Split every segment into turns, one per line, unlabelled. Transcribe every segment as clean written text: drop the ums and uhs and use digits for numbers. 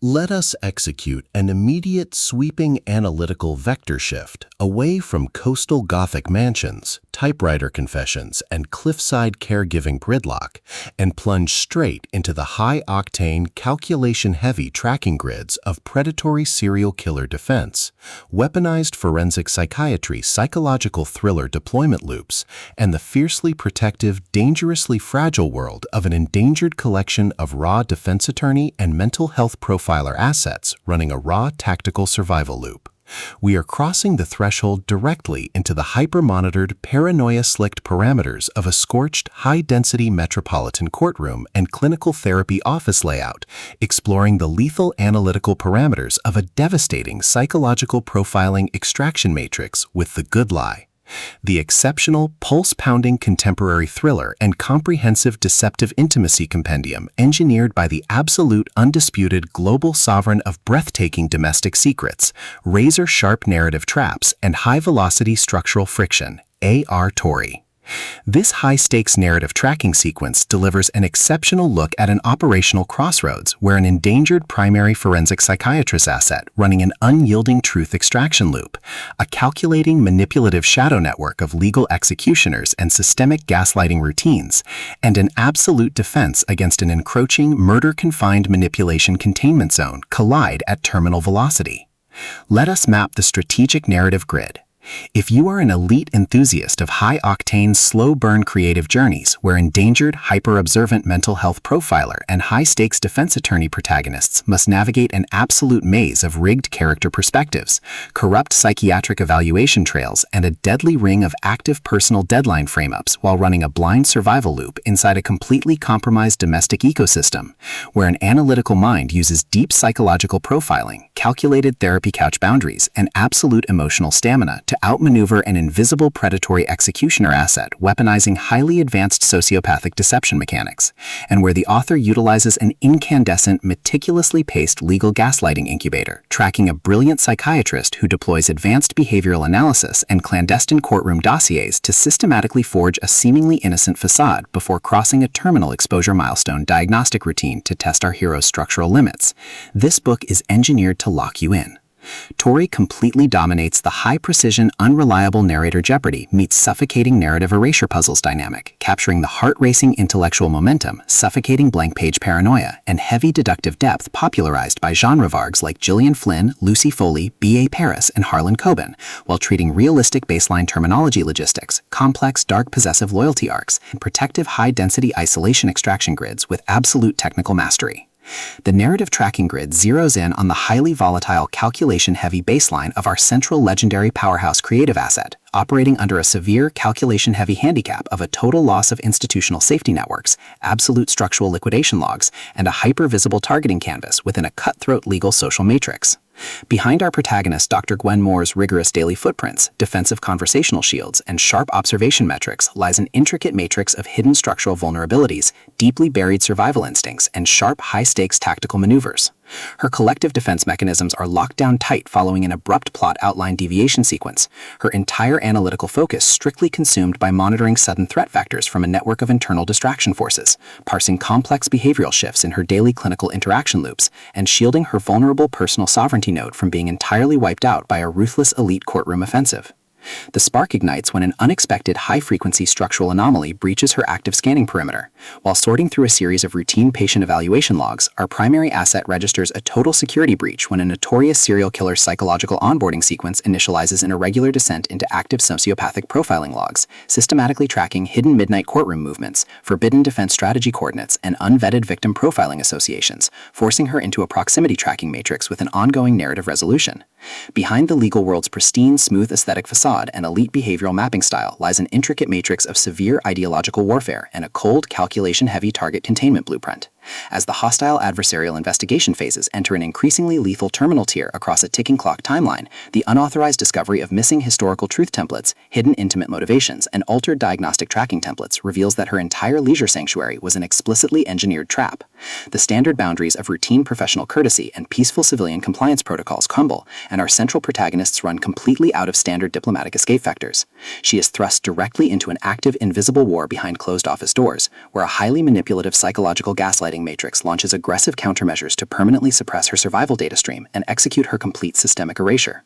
Let us execute an immediate sweeping analytical vector shift away from coastal Gothic mansions, typewriter confessions, and cliffside caregiving gridlock, and plunge straight into the high-octane, calculation-heavy tracking grids of predatory serial killer defense, weaponized forensic psychiatry psychological thriller deployment loops, and the fiercely protective, dangerously fragile world of an endangered collection of raw defense attorney and mental health profiler assets running a raw tactical survival loop. We are crossing the threshold directly into the hyper-monitored, paranoia-slicked parameters of a scorched, high-density metropolitan courtroom and clinical therapy office layout, exploring the lethal analytical parameters of a devastating psychological profiling extraction matrix with the good lie. The exceptional, pulse-pounding contemporary thriller and comprehensive deceptive intimacy compendium engineered by the absolute undisputed global sovereign of breathtaking domestic secrets, razor-sharp narrative traps, and high-velocity structural friction, A.R. Torre. This high-stakes narrative tracking sequence delivers an exceptional look at an operational crossroads where an endangered primary forensic psychiatrist asset running an unyielding truth extraction loop, a calculating manipulative shadow network of legal executioners and systemic gaslighting routines, and an absolute defense against an encroaching murder-confined manipulation containment zone collide at terminal velocity. Let us map the strategic narrative grid. If you are an elite enthusiast of high-octane, slow-burn creative journeys where endangered, hyper-observant mental health profiler and high-stakes defense attorney protagonists must navigate an absolute maze of rigged character perspectives, corrupt psychiatric evaluation trails, and a deadly ring of active personal deadline frame-ups while running a blind survival loop inside a completely compromised domestic ecosystem, where an analytical mind uses deep psychological profiling, calculated therapy couch boundaries, and absolute emotional stamina to outmaneuver an invisible predatory executioner asset weaponizing highly advanced sociopathic deception mechanics, and where the author utilizes an incandescent, meticulously paced legal gaslighting incubator, tracking a brilliant psychiatrist who deploys advanced behavioral analysis and clandestine courtroom dossiers to systematically forge a seemingly innocent facade before crossing a terminal exposure milestone diagnostic routine to test our hero's structural limits. This book is engineered to lock you in. Torre completely dominates the high-precision, unreliable narrator jeopardy meets suffocating narrative erasure puzzles dynamic, capturing the heart-racing intellectual momentum, suffocating blank-page paranoia, and heavy deductive depth popularized by genre vargs like Gillian Flynn, Lucy Foley, B.A. Paris, and Harlan Coben, while treating realistic baseline terminology logistics, complex, dark possessive loyalty arcs, and protective high-density isolation extraction grids with absolute technical mastery. The narrative tracking grid zeroes in on the highly volatile, calculation-heavy baseline of our central legendary powerhouse creative asset, operating under a severe calculation-heavy handicap of a total loss of institutional safety networks, absolute structural liquidation logs, and a hyper-visible targeting canvas within a cutthroat legal social matrix. Behind our protagonist, Dr. Gwen Moore's rigorous daily footprints, defensive conversational shields, and sharp observation metrics lies an intricate matrix of hidden structural vulnerabilities, deeply buried survival instincts, and sharp, high-stakes tactical maneuvers. Her collective defense mechanisms are locked down tight following an abrupt plot outline deviation sequence, her entire analytical focus strictly consumed by monitoring sudden threat vectors from a network of internal distraction forces, parsing complex behavioral shifts in her daily clinical interaction loops, and shielding her vulnerable personal sovereignty node from being entirely wiped out by a ruthless elite courtroom offensive. The spark ignites when an unexpected high-frequency structural anomaly breaches her active scanning perimeter. While sorting through a series of routine patient evaluation logs, our primary asset registers a total security breach when a notorious serial killer's psychological onboarding sequence initializes an irregular descent into active sociopathic profiling logs, systematically tracking hidden midnight courtroom movements, forbidden defense strategy coordinates, and unvetted victim profiling associations, forcing her into a proximity tracking matrix with an ongoing narrative resolution. Behind the legal world's pristine, smooth aesthetic facade and elite behavioral mapping style lies an intricate matrix of severe ideological warfare and a cold, calculation-heavy target containment blueprint. As the hostile adversarial investigation phases enter an increasingly lethal terminal tier across a ticking clock timeline, the unauthorized discovery of missing historical truth templates, hidden intimate motivations, and altered diagnostic tracking templates reveals that her entire leisure sanctuary was an explicitly engineered trap. The standard boundaries of routine professional courtesy and peaceful civilian compliance protocols crumble, and our central protagonists run completely out of standard diplomatic escape vectors. She is thrust directly into an active, invisible war behind closed office doors, where a highly manipulative psychological gaslighting
gaslighting matrix launches aggressive countermeasures to permanently suppress her survival data stream and execute her complete systemic erasure.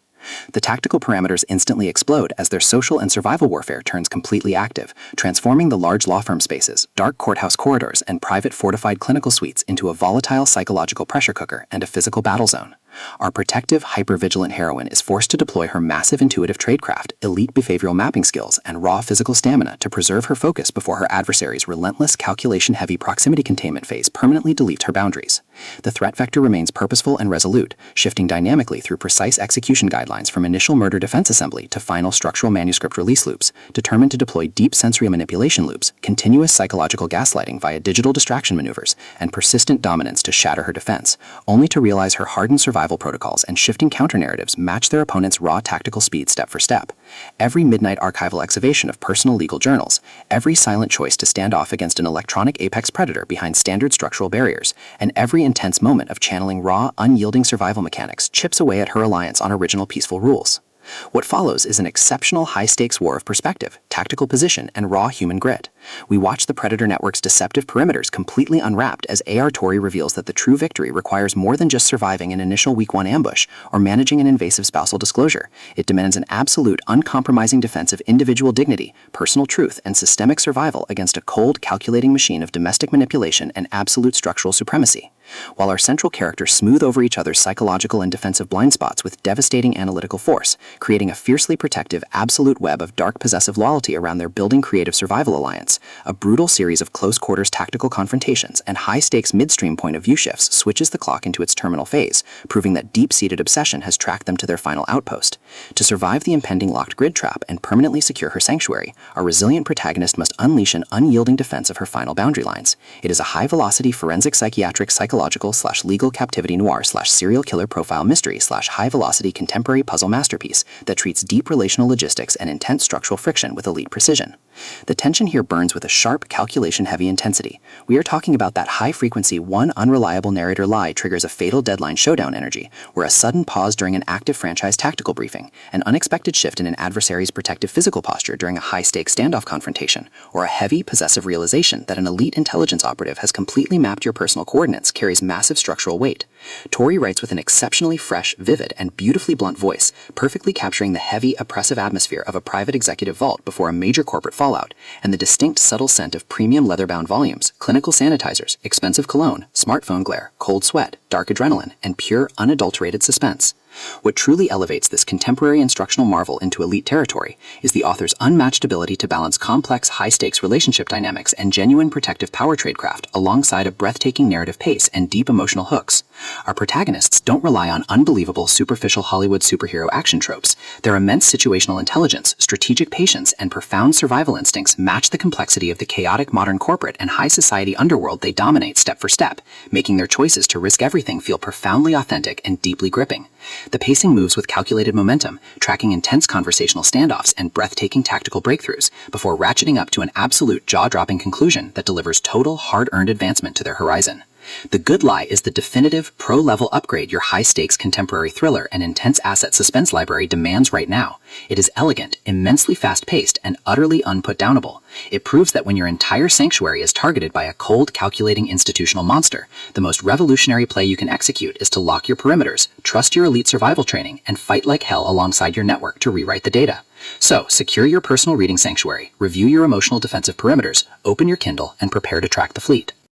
The tactical parameters instantly explode as their social and survival warfare turns completely active, transforming the large law firm spaces, dark courthouse corridors, and private fortified clinical suites into a volatile psychological pressure cooker and a physical battle zone. Our protective, hyper-vigilant heroine is forced to deploy her massive intuitive tradecraft, elite behavioral mapping skills, and raw physical stamina to preserve her focus before her adversary's relentless, calculation-heavy proximity containment phase permanently deletes her boundaries. The threat vector remains purposeful and resolute, shifting dynamically through precise execution guidelines from initial murder defense assembly to final structural manuscript release loops, determined to deploy deep sensory manipulation loops, continuous psychological gaslighting via digital distraction maneuvers, and persistent dominance to shatter her defense, only to realize her hardened survival protocols and shifting counter-narratives match their opponent's raw tactical speed step for step. Every midnight archival excavation of personal legal journals, every silent choice to stand off against an electronic apex predator behind standard structural barriers, and every intense moment of channeling raw, unyielding survival mechanics chips away at her reliance on original peaceful rules. What follows is an exceptional high-stakes war of perspective, tactical position, and raw human grit. We watch the Predator Network's deceptive perimeters completely unwrapped as Torre reveals that the true victory requires more than just surviving an initial Week 1 ambush or managing an invasive spousal disclosure. It demands an absolute, uncompromising defense of individual dignity, personal truth, and systemic survival against a cold, calculating machine of domestic manipulation and absolute structural supremacy. While our central characters smooth over each other's psychological and defensive blind spots with devastating analytical force, creating a fiercely protective, absolute web of dark possessive loyalty around their building creative survival alliance, a brutal series of close-quarters tactical confrontations and high-stakes midstream point-of-view shifts switches the clock into its terminal phase, proving that deep-seated obsession has tracked them to their final outpost. To survive the impending locked grid trap and permanently secure her sanctuary, our resilient protagonist must unleash an unyielding defense of her final boundary lines. It is a high-velocity forensic psychiatric psychological/legal captivity noir/serial killer profile mystery/high-velocity contemporary puzzle masterpiece that treats deep relational logistics and intense structural friction with elite precision. The tension here burns with a sharp, calculation-heavy intensity. We are talking about that high-frequency, one unreliable narrator lie triggers a fatal deadline showdown energy, where a sudden pause during an active franchise tactical briefing, an unexpected shift in an adversary's protective physical posture during a high-stakes standoff confrontation, or a heavy, possessive realization that an elite intelligence operative has completely mapped your personal coordinates carries massive structural weight. Torre writes with an exceptionally fresh, vivid, and beautifully blunt voice, perfectly capturing the heavy, oppressive atmosphere of a private executive vault before a major corporate fallout, and the distinct, subtle scent of premium leather-bound volumes, clinical sanitizers, expensive cologne, smartphone glare, cold sweat, dark adrenaline, and pure, unadulterated suspense. What truly elevates this contemporary instructional marvel into elite territory is the author's unmatched ability to balance complex, high-stakes relationship dynamics and genuine protective power tradecraft alongside a breathtaking narrative pace and deep emotional hooks. Our protagonists don't rely on unbelievable, superficial Hollywood superhero action tropes. Their immense situational intelligence, strategic patience, and profound survival instincts match the complexity of the chaotic modern corporate and high society underworld they dominate step for step, making their choices to risk everything feel profoundly authentic and deeply gripping. The pacing moves with calculated momentum, tracking intense conversational standoffs and breathtaking tactical breakthroughs, before ratcheting up to an absolute jaw-dropping conclusion that delivers total, hard-earned advancement to their horizon. The Good Lie is the definitive, pro-level upgrade your high-stakes contemporary thriller and intense asset suspense library demands right now. It is elegant, immensely fast-paced, and utterly unputdownable. It proves that when your entire sanctuary is targeted by a cold, calculating institutional monster, the most revolutionary play you can execute is to lock your perimeters, trust your elite survival training, and fight like hell alongside your network to rewrite the data. So, secure your personal reading sanctuary, review your emotional defensive perimeters, open your Kindle, and prepare to track the fleet.